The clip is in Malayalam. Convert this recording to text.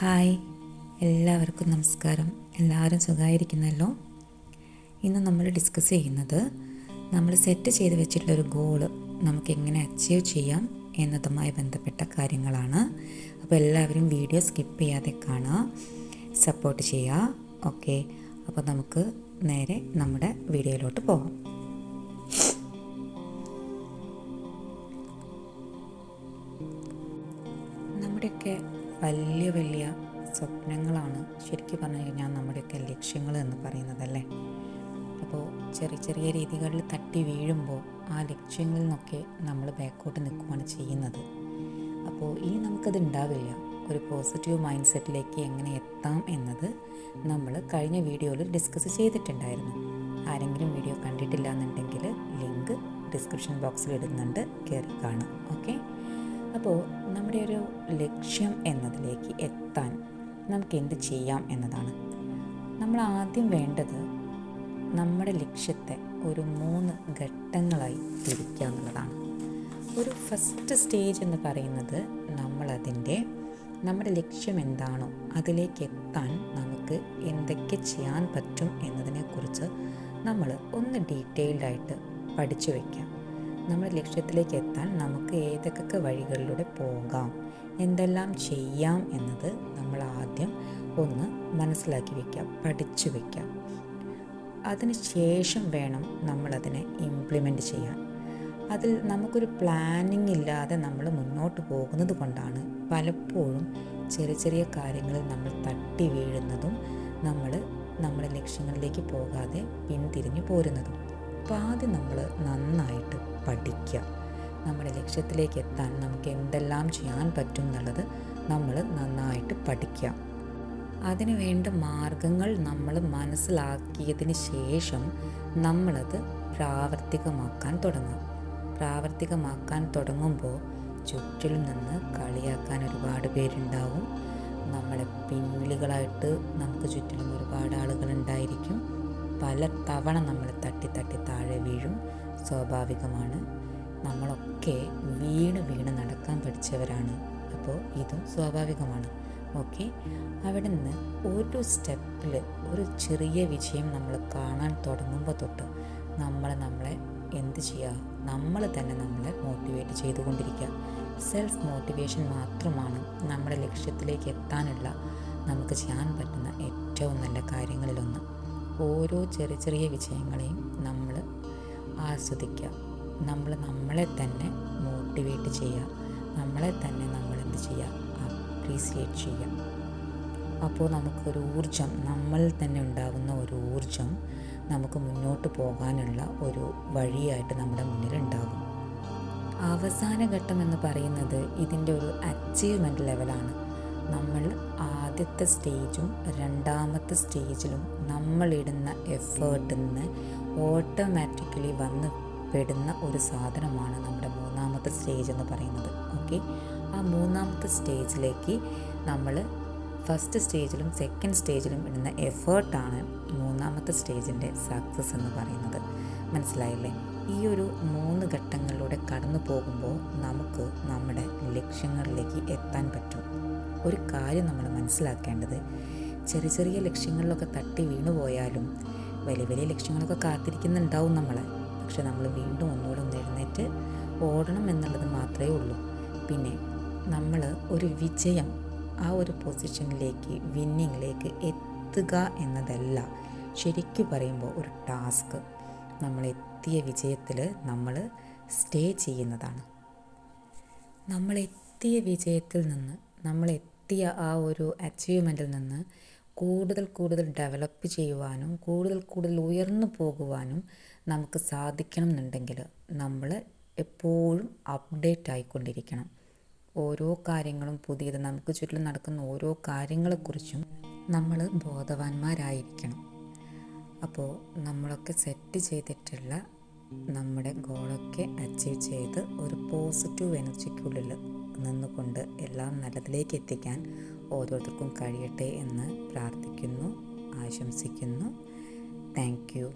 ഹായ്, എല്ലാവർക്കും നമസ്കാരം. എല്ലാവരും സുഖമായിരിക്കുന്നല്ലോ. ഇന്ന് നമ്മൾ ഡിസ്കസ് ചെയ്യുന്നത് നമ്മൾ സെറ്റ് ചെയ്ത് വെച്ചിട്ടുള്ളൊരു ഗോള് നമുക്ക് എങ്ങനെ അച്ചീവ് ചെയ്യാം എന്നതുമായി ബന്ധപ്പെട്ട കാര്യങ്ങളാണ്. അപ്പോൾ എല്ലാവരും വീഡിയോ സ്കിപ്പ് ചെയ്യാതെ കാണുക, സപ്പോർട്ട് ചെയ്യുക. ഓക്കെ, അപ്പോൾ നമുക്ക് നേരെ നമ്മുടെ വീഡിയോയിലോട്ട് പോകാം. നമ്മുടെയൊക്കെ വലിയ വലിയ സ്വപ്നങ്ങളാണ് ശരിക്കും പറഞ്ഞു കഴിഞ്ഞാൽ നമ്മുടെയൊക്കെ ലക്ഷ്യങ്ങൾ എന്ന് പറയുന്നതല്ലേ. അപ്പോൾ ചെറിയ ചെറിയ രീതികളിൽ തട്ടി വീഴുമ്പോൾ ആ ലക്ഷ്യങ്ങളിൽ നിന്നൊക്കെ നമ്മൾ ബാക്കോട്ട് നിൽക്കുകയാണ് ചെയ്യുന്നത്. അപ്പോൾ ഇനി നമുക്കത് ഉണ്ടാവില്ല. ഒരു പോസിറ്റീവ് മൈൻഡ് സെറ്റിലേക്ക് എങ്ങനെ എത്താം എന്നത് നമ്മൾ കഴിഞ്ഞ വീഡിയോയിൽ ഡിസ്കസ് ചെയ്തിട്ടുണ്ടായിരുന്നു. ആരെങ്കിലും വീഡിയോ കണ്ടിട്ടില്ല എന്നുണ്ടെങ്കിൽ ലിങ്ക് ഡിസ്ക്രിപ്ഷൻ ബോക്സിൽ ഇടുന്നുണ്ട്, കയറി കാണാം. ഓക്കെ, അപ്പോൾ നമ്മുടെ ഒരു ലക്ഷ്യം എന്നതിലേക്ക് എത്താൻ നമുക്ക് എന്ത് ചെയ്യാം എന്നതാണ്. നമ്മൾ ആദ്യം വേണ്ടത് നമ്മുടെ ലക്ഷ്യത്തെ ഒരു 3 ഘട്ടങ്ങളായി തിരിക്കുക എന്നുള്ളതാണ്. ഒരു ഫസ്റ്റ് സ്റ്റേജ് എന്ന് പറയുന്നത് നമ്മുടെ ലക്ഷ്യം എന്താണോ അതിലേക്ക് എത്താൻ നമുക്ക് എന്തൊക്കെ ചെയ്യാൻ പറ്റും എന്നതിനെക്കുറിച്ച് നമ്മൾ ഒന്ന് ഡീറ്റെയിൽഡായിട്ട് പഠിച്ചു വയ്ക്കാം. നമ്മുടെ ലക്ഷ്യത്തിലേക്ക് എത്താൻ നമുക്ക് ഏതൊക്കെ വഴികളിലൂടെ പോകാം, എന്തെല്ലാം ചെയ്യാം എന്നത് നമ്മൾ ആദ്യം ഒന്ന് മനസ്സിലാക്കി വയ്ക്കാം, പഠിച്ചു വയ്ക്കാം. അതിന് ശേഷം വേണം നമ്മളതിനെ ഇംപ്ലിമെൻ്റ് ചെയ്യാൻ. അതിൽ നമുക്കൊരു പ്ലാനിങ് ഇല്ലാതെ നമ്മൾ മുന്നോട്ട് പോകുന്നത് കൊണ്ടാണ് പലപ്പോഴും ചെറിയ ചെറിയ കാര്യങ്ങളിൽ നമ്മൾ തട്ടി വീഴുന്നതും നമ്മുടെ ലക്ഷ്യങ്ങളിലേക്ക് പോകാതെ പിന്തിരിഞ്ഞു പോരുന്നതും. അപ്പോൾ ആദ്യം നമ്മൾ നന്നായിട്ട് പഠിക്കുക. നമ്മുടെ ലക്ഷ്യത്തിലേക്ക് എത്താൻ നമുക്ക് എന്തെല്ലാം ചെയ്യാൻ പറ്റും എന്നുള്ളത് നമ്മൾ നന്നായിട്ട് പഠിക്കുക. അതിന് വേണ്ട മാർഗങ്ങൾ നമ്മൾ മനസ്സിലാക്കിയതിന് ശേഷം നമ്മളത് പ്രാവർത്തികമാക്കാൻ തുടങ്ങുമ്പോൾ ചുറ്റിലും നിന്ന് കളിയാക്കാൻ ഒരുപാട് പേരുണ്ടാവും. നമ്മളെ പിൻവിളികളായിട്ട് നമുക്ക് ചുറ്റിലും ഒരുപാട് ആളുകളുണ്ടായിരിക്കും. പല തവണ നമ്മൾ തട്ടി താഴെ വീഴും, സ്വാഭാവികമാണ്. നമ്മളൊക്കെ വീണ് നടക്കാൻ പഠിച്ചവരാണ്. അപ്പോൾ ഇതും സ്വാഭാവികമാണ്. ഓക്കെ, അവിടെ നിന്ന് ഒരു സ്റ്റെപ്പിൽ ഒരു ചെറിയ വിജയം നമ്മൾ കാണാൻ തുടങ്ങുമ്പോൾ തൊട്ട് നമ്മളെ എന്ത് ചെയ്യുക, നമ്മൾ തന്നെ നമ്മളെ മോട്ടിവേറ്റ് ചെയ്തുകൊണ്ടിരിക്കുക. സെൽഫ് മോട്ടിവേഷൻ മാത്രമാണ് നമ്മുടെ ലക്ഷ്യത്തിലേക്ക് എത്താനുള്ള നമുക്ക് ചെയ്യാൻ പറ്റുന്ന ഏറ്റവും നല്ല കാര്യങ്ങളിലൊന്ന്. ഓരോ ചെറിയ ചെറിയ വിജയങ്ങളെയും നമ്മൾ ആസ്വദിക്കുക. നമ്മളെ തന്നെ മോട്ടിവേറ്റ് ചെയ്യുക, നമ്മളെ തന്നെ നമ്മളെന്ത് ചെയ്യുക, അപ്രീസിയേറ്റ് ചെയ്യുക. അപ്പോൾ നമുക്കൊരു ഊർജം, നമ്മളിൽ തന്നെ ഉണ്ടാകുന്ന ഒരു ഊർജം നമുക്ക് മുന്നോട്ട് പോകാനുള്ള ഒരു വഴിയായിട്ട് നമ്മുടെ മുന്നിലുണ്ടാകും. അവസാന ഘട്ടം എന്ന് പറയുന്നത് ഇതിൻ്റെ ഒരു അച്ചീവ്മെൻറ്റ് ലെവലാണ്. നമ്മൾ ആദ്യത്തെ സ്റ്റേജും രണ്ടാമത്തെ സ്റ്റേജിലും നമ്മളിടുന്ന എഫേർട്ടിൽ നിന്ന് ഓട്ടോമാറ്റിക്കലി വന്ന് പെടുന്ന ഒരു സാധനമാണ് നമ്മുടെ 3ാമത്തെ സ്റ്റേജ് എന്ന് പറയുന്നത്. ഓക്കെ, ആ 3ാമത്തെ സ്റ്റേജിലേക്ക് നമ്മൾ ഫസ്റ്റ് സ്റ്റേജിലും സെക്കൻഡ് സ്റ്റേജിലും ഇടുന്ന എഫേർട്ടാണ് 3ാമത്തെ സ്റ്റേജിൻ്റെ സക്സസ് എന്ന് പറയുന്നത്. മനസ്സിലായില്ലേ? ഈ ഒരു 3 ഘട്ടങ്ങളിലൂടെ കടന്നു പോകുമ്പോൾ നമുക്ക് നമ്മുടെ ലക്ഷ്യങ്ങളിലേക്ക് എത്താൻ പറ്റും. ഒരു കാര്യം നമ്മൾ മനസ്സിലാക്കേണ്ടത്, ചെറിയ ചെറിയ ലക്ഷ്യങ്ങളിലൊക്കെ തട്ടി വീണു പോയാലും വലിയ വലിയ ലക്ഷ്യങ്ങളൊക്കെ കാത്തിരിക്കുന്നുണ്ടാവും നമ്മളെ. പക്ഷെ നമ്മൾ വീണ്ടും ഒന്നുകൂടെ എഴുന്നേറ്റ് ഓടണം എന്നുള്ളത് മാത്രമേ ഉള്ളൂ. പിന്നെ നമ്മൾ ഒരു വിജയം, ആ ഒരു പൊസിഷനിലേക്ക്, വിന്നിങ്ങിലേക്ക് എത്തുക എന്നതല്ല ശരിക്കും പറയുമ്പോൾ ഒരു ടാസ്ക്. നമ്മളെത്തിയ വിജയത്തിൽ നമ്മൾ സ്റ്റേ ചെയ്യുന്നതാണ്. നമ്മളെത്തിയ വിജയത്തിൽ നിന്ന്, നമ്മളെത്തിയ ആ ഒരു അച്ചീവ്മെൻറ്റിൽ നിന്ന് കൂടുതൽ ഡെവലപ്പ് ചെയ്യുവാനും കൂടുതൽ ഉയർന്നു പോകുവാനും നമുക്ക് സാധിക്കണം എന്നുണ്ടെങ്കിൽ നമ്മൾ എപ്പോഴും അപ്ഡേറ്റ് ആയിക്കൊണ്ടിരിക്കണം. ഓരോ കാര്യങ്ങളും പുതിയത്, നമുക്ക് ചുറ്റിലും നടക്കുന്ന ഓരോ കാര്യങ്ങളെക്കുറിച്ചും നമ്മൾ ബോധവാന്മാരായിരിക്കണം. അപ്പോൾ നമ്മളൊക്കെ സെറ്റ് ചെയ്തിട്ടുള്ള നമ്മുടെ ഗോളൊക്കെ അച്ചീവ് ചെയ്ത് ഒരു പോസിറ്റീവ് എനർജിക്കുള്ളിൽ നിന്നുകൊണ്ട് എല്ലാം നല്ലതിലേക്ക് എത്തിക്കാൻ ഓരോരുത്തർക്കും കഴിയട്ടെ എന്ന് പ്രാർത്ഥിക്കുന്നു, ആശംസിക്കുന്നു. Thank you.